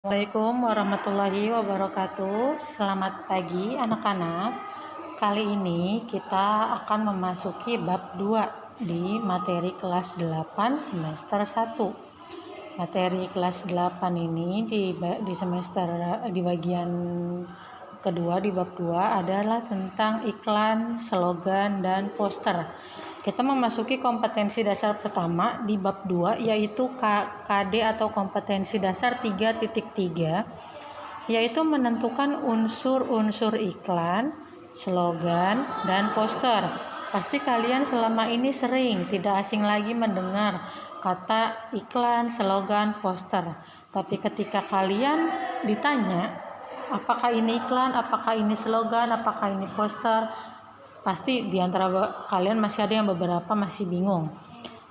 Assalamualaikum warahmatullahi wabarakatuh. Selamat pagi anak-anak. Kali ini kita akan memasuki bab 2 di materi kelas 8 semester 1. Materi kelas 8 ini di semester di bagian kedua di bab 2 adalah tentang iklan, slogan, dan poster. Kita memasuki kompetensi dasar pertama di bab 2 yaitu KD atau kompetensi dasar 3.3, yaitu menentukan unsur-unsur iklan, slogan, dan poster. Pasti kalian selama ini sering tidak asing lagi mendengar kata iklan, slogan, poster. Tapi ketika kalian ditanya apakah ini iklan, apakah ini slogan, apakah ini poster, pasti di antara kalian masih ada yang beberapa masih bingung.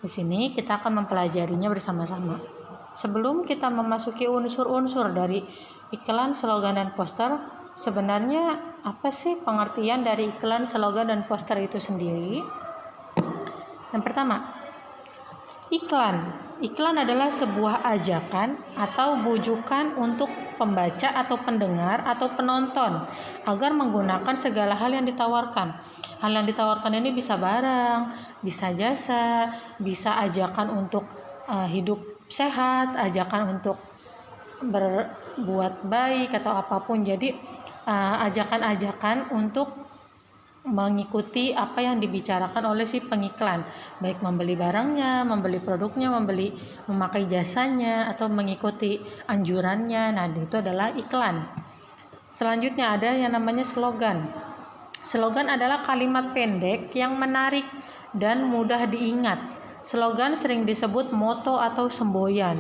Di sini kita akan mempelajarinya bersama-sama. Sebelum kita memasuki unsur-unsur dari iklan, slogan, dan poster, sebenarnya apa sih pengertian dari iklan, slogan, dan poster itu sendiri? Yang pertama, iklan. Iklan adalah sebuah ajakan atau bujukan untuk pembaca atau pendengar atau penonton agar menggunakan segala hal yang ditawarkan. Hal yang ditawarkan ini bisa barang, bisa jasa, bisa ajakan untuk hidup sehat, ajakan untuk berbuat baik atau apapun. Jadi ajakan-ajakan untuk mengikuti apa yang dibicarakan oleh si pengiklan, baik membeli barangnya, membeli produknya, memakai jasanya, atau mengikuti anjurannya. Nah, itu adalah iklan. Selanjutnya ada yang namanya slogan. Slogan adalah kalimat pendek yang menarik dan mudah diingat. Slogan sering disebut moto atau semboyan.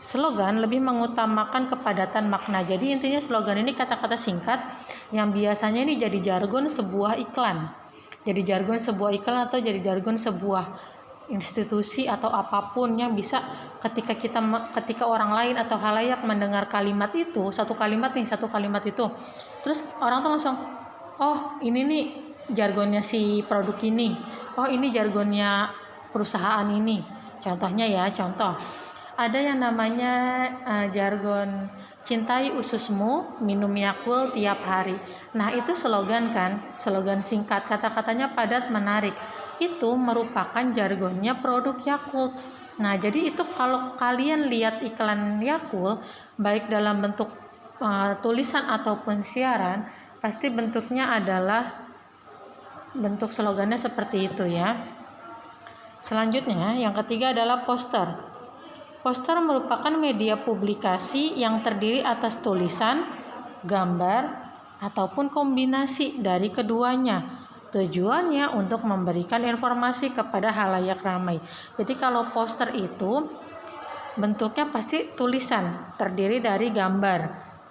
Slogan lebih mengutamakan kepadatan makna. Jadi intinya slogan ini kata-kata singkat yang biasanya ini jadi jargon sebuah iklan. Jadi jargon sebuah iklan atau jadi jargon sebuah institusi atau apapun yang bisa ketika orang lain atau halayak mendengar kalimat itu, satu kalimat itu, terus orang tuh langsung, oh ini nih jargonnya si produk ini, oh ini jargonnya perusahaan ini. Contohnya ya, ada yang namanya jargon cintai ususmu, minum Yakult tiap hari. Nah itu slogan kan, slogan singkat, kata-katanya padat menarik. Itu merupakan jargonnya produk Yakult. Nah jadi itu kalau kalian lihat iklan Yakult, baik dalam bentuk tulisan ataupun siaran, pasti bentuknya adalah bentuk slogannya seperti itu ya. Selanjutnya yang ketiga adalah poster. Poster merupakan media publikasi yang terdiri atas tulisan, gambar, ataupun kombinasi dari keduanya. Tujuannya untuk memberikan informasi kepada halayak ramai. Jadi kalau poster itu bentuknya pasti tulisan, terdiri dari gambar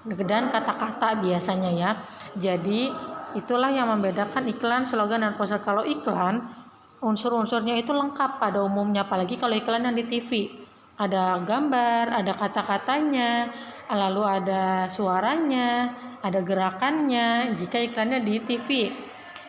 dan kata-kata biasanya ya. Jadi itulah yang membedakan iklan, slogan, dan poster. Kalau iklan, unsur-unsurnya itu lengkap pada umumnya, apalagi kalau iklan yang di TV. Ada gambar, ada kata-katanya, lalu ada suaranya, ada gerakannya jika iklannya di TV.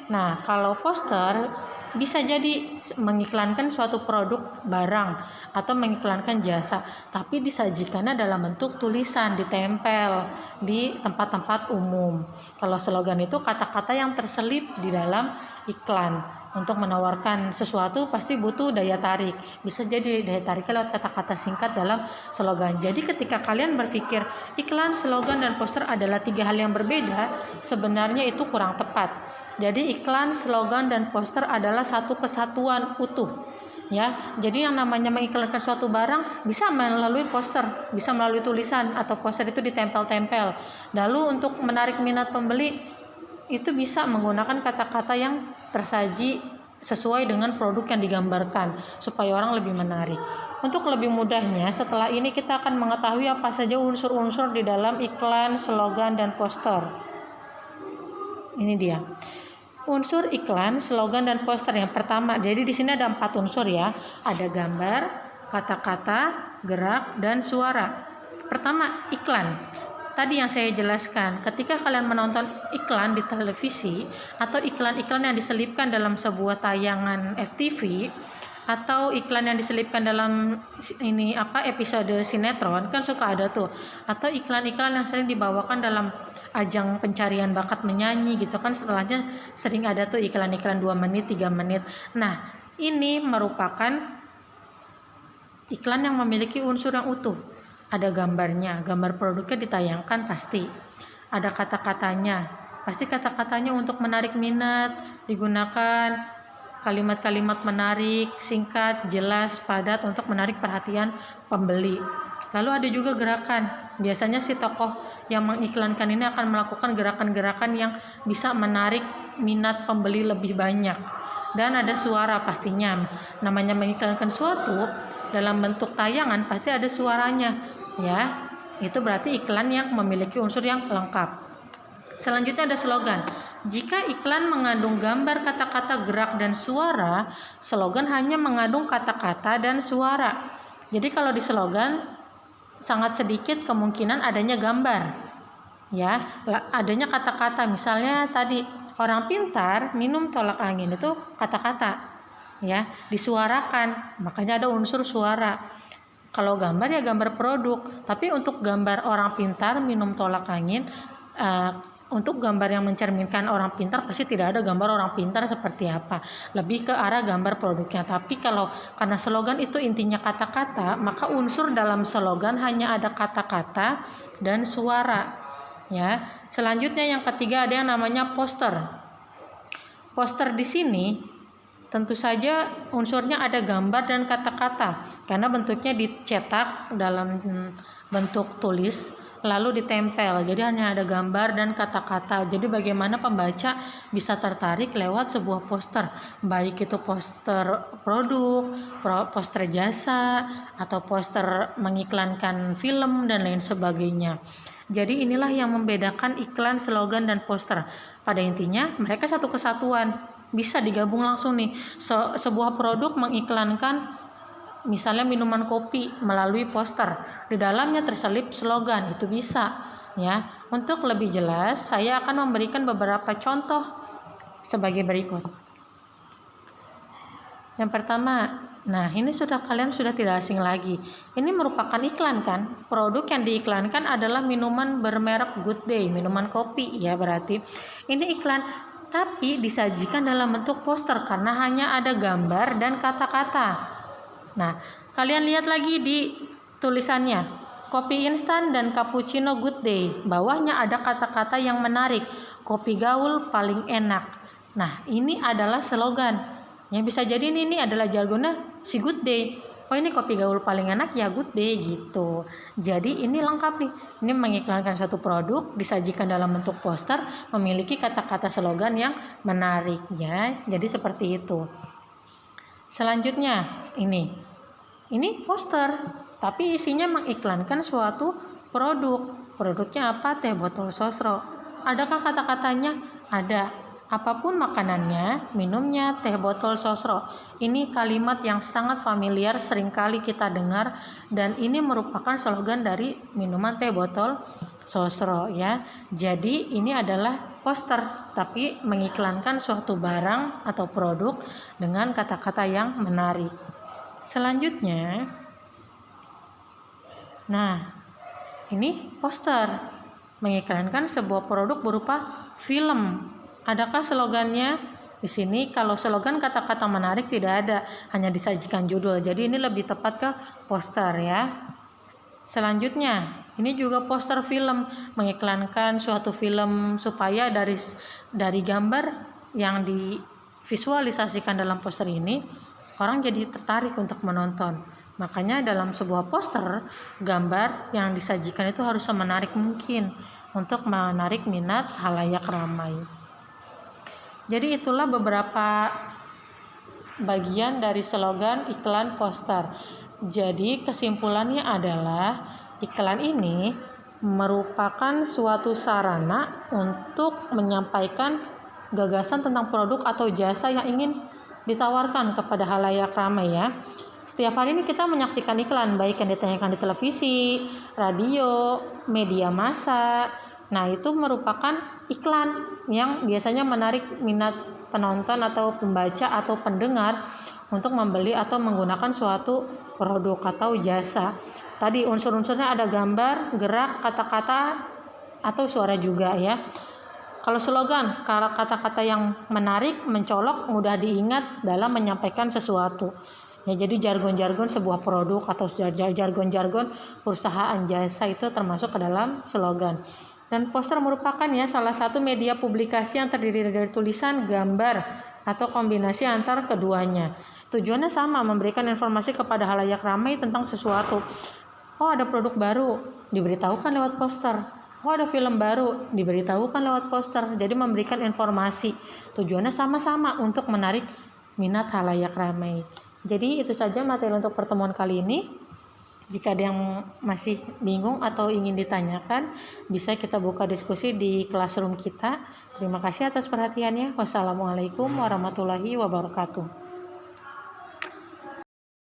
Nah, kalau poster bisa jadi mengiklankan suatu produk barang atau mengiklankan jasa, tapi disajikannya dalam bentuk tulisan, ditempel di tempat-tempat umum. Kalau slogan itu kata-kata yang terselip di dalam iklan. Untuk menawarkan sesuatu pasti butuh daya tarik. Bisa jadi daya tariknya lewat kata-kata singkat dalam slogan. Jadi ketika kalian berpikir iklan, slogan, dan poster adalah 3 hal yang berbeda, sebenarnya itu kurang tepat. Jadi iklan, slogan, dan poster adalah satu kesatuan utuh. Ya, jadi yang namanya mengiklankan suatu barang bisa melalui poster, bisa melalui tulisan atau poster itu ditempel-tempel. Lalu untuk menarik minat pembeli itu bisa menggunakan kata-kata yang tersaji sesuai dengan produk yang digambarkan supaya orang lebih menarik. Untuk lebih mudahnya, setelah ini kita akan mengetahui apa saja unsur-unsur di dalam iklan, slogan, dan poster. Ini dia. Unsur iklan, slogan, dan poster yang pertama. Jadi di sini ada 4 unsur ya. Ada gambar, kata-kata, gerak, dan suara. Pertama, iklan. Tadi yang saya jelaskan, ketika kalian menonton iklan di televisi atau iklan-iklan yang diselipkan dalam sebuah tayangan FTV, atau iklan yang diselipkan dalam episode sinetron kan suka ada tuh, atau iklan-iklan yang sering dibawakan dalam ajang pencarian bakat menyanyi gitu kan, setelahnya sering ada tuh iklan-iklan 2 menit 3 menit. Nah, ini merupakan iklan yang memiliki unsur yang utuh. Ada gambarnya, gambar produknya ditayangkan pasti. Ada kata-katanya, pasti kata-katanya untuk menarik minat, digunakan kalimat-kalimat menarik, singkat, jelas, padat untuk menarik perhatian pembeli. Lalu ada juga gerakan, biasanya si tokoh yang mengiklankan ini akan melakukan gerakan-gerakan yang bisa menarik minat pembeli lebih banyak. Dan ada suara pastinya, namanya mengiklankan suatu dalam bentuk tayangan pasti ada suaranya ya, itu berarti iklan yang memiliki unsur yang lengkap. Selanjutnya ada slogan. Jika iklan mengandung gambar, kata-kata, gerak, dan suara, slogan hanya mengandung kata-kata dan suara. Jadi kalau di slogan sangat sedikit kemungkinan adanya gambar ya, adanya kata-kata. Misalnya tadi orang pintar minum tolak angin, itu kata-kata ya, disuarakan, makanya ada unsur suara. Kalau gambar ya gambar produk, tapi untuk gambar orang pintar minum tolak angin, untuk gambar yang mencerminkan orang pintar pasti tidak ada gambar orang pintar seperti apa, lebih ke arah gambar produknya. Tapi kalau karena slogan itu intinya kata-kata, maka unsur dalam slogan hanya ada kata-kata dan suara ya. Selanjutnya yang ketiga ada yang namanya poster. Poster di sini tentu saja unsurnya ada gambar dan kata-kata karena bentuknya dicetak dalam bentuk tulis lalu ditempel, jadi hanya ada gambar dan kata-kata. Jadi bagaimana pembaca bisa tertarik lewat sebuah poster, baik itu poster produk, poster jasa, atau poster mengiklankan film dan lain sebagainya. Jadi inilah yang membedakan iklan, slogan, dan poster. Pada intinya mereka satu kesatuan, bisa digabung langsung nih. Sebuah produk mengiklankan misalnya minuman kopi melalui poster, di dalamnya terselip slogan, itu bisa ya. Untuk lebih jelas saya akan memberikan beberapa contoh sebagai berikut. Yang pertama, nah ini kalian sudah tidak asing lagi. Ini merupakan iklan kan? Produk yang diiklankan adalah minuman bermerek Good Day, minuman kopi ya berarti. Ini iklan tapi disajikan dalam bentuk poster karena hanya ada gambar dan kata-kata. Nah, kalian lihat lagi di tulisannya, kopi instan dan cappuccino Good Day. Bawahnya ada kata-kata yang menarik, kopi gaul paling enak. Nah, ini adalah slogan. Yang bisa jadi ini adalah jargonnya si Good Day. Oh, ini kopi gaul paling enak ya Good Day gitu. Jadi ini lengkap nih. Ini mengiklankan satu produk, disajikan dalam bentuk poster, memiliki kata-kata slogan yang menarik ya. Jadi seperti itu. Selanjutnya ini poster tapi isinya mengiklankan suatu produk. Produknya apa? Teh botol sosro. Adakah kata-katanya? Ada. Apapun makanannya, minumnya teh botol sosro. Ini kalimat yang sangat familiar, seringkali kita dengar, dan ini merupakan slogan dari minuman teh botol sosro ya. Jadi ini adalah poster tapi mengiklankan suatu barang atau produk dengan kata-kata yang menarik. Selanjutnya, nah ini poster mengiklankan sebuah produk berupa film. Adakah slogannya? Di sini kalau slogan kata-kata menarik tidak ada, hanya disajikan judul. Jadi ini lebih tepat ke poster ya. Selanjutnya, ini juga poster film, mengiklankan suatu film supaya dari gambar yang divisualisasikan dalam poster ini orang jadi tertarik untuk menonton. Makanya dalam sebuah poster, gambar yang disajikan itu harus semenarik mungkin untuk menarik minat halayak ramai. Jadi itulah beberapa bagian dari slogan, iklan, poster. Jadi kesimpulannya adalah iklan ini merupakan suatu sarana untuk menyampaikan gagasan tentang produk atau jasa yang ingin ditawarkan kepada halayak ramai ya. Setiap hari ini kita menyaksikan iklan, baik yang ditayangkan di televisi, radio, media massa. Nah, itu merupakan iklan yang biasanya menarik minat penonton atau pembaca atau pendengar untuk membeli atau menggunakan suatu produk atau jasa. Tadi unsur-unsurnya ada gambar, gerak, kata-kata, atau suara juga ya. Kalau slogan, kata-kata yang menarik, mencolok, mudah diingat dalam menyampaikan sesuatu. Ya, jadi jargon-jargon sebuah produk atau jargon-jargon perusahaan jasa itu termasuk ke dalam slogan. Dan poster merupakan ya salah satu media publikasi yang terdiri dari tulisan, gambar, atau kombinasi antar keduanya. Tujuannya sama, memberikan informasi kepada halayak ramai tentang sesuatu. Oh, ada produk baru, diberitahukan lewat poster. Oh, ada film baru, diberitahukan lewat poster. Jadi memberikan informasi. Tujuannya sama-sama untuk menarik minat halayak ramai. Jadi itu saja materi untuk pertemuan kali ini. Jika ada yang masih bingung atau ingin ditanyakan, bisa kita buka diskusi di classroom kita. Terima kasih atas perhatiannya. Wassalamualaikum warahmatullahi wabarakatuh.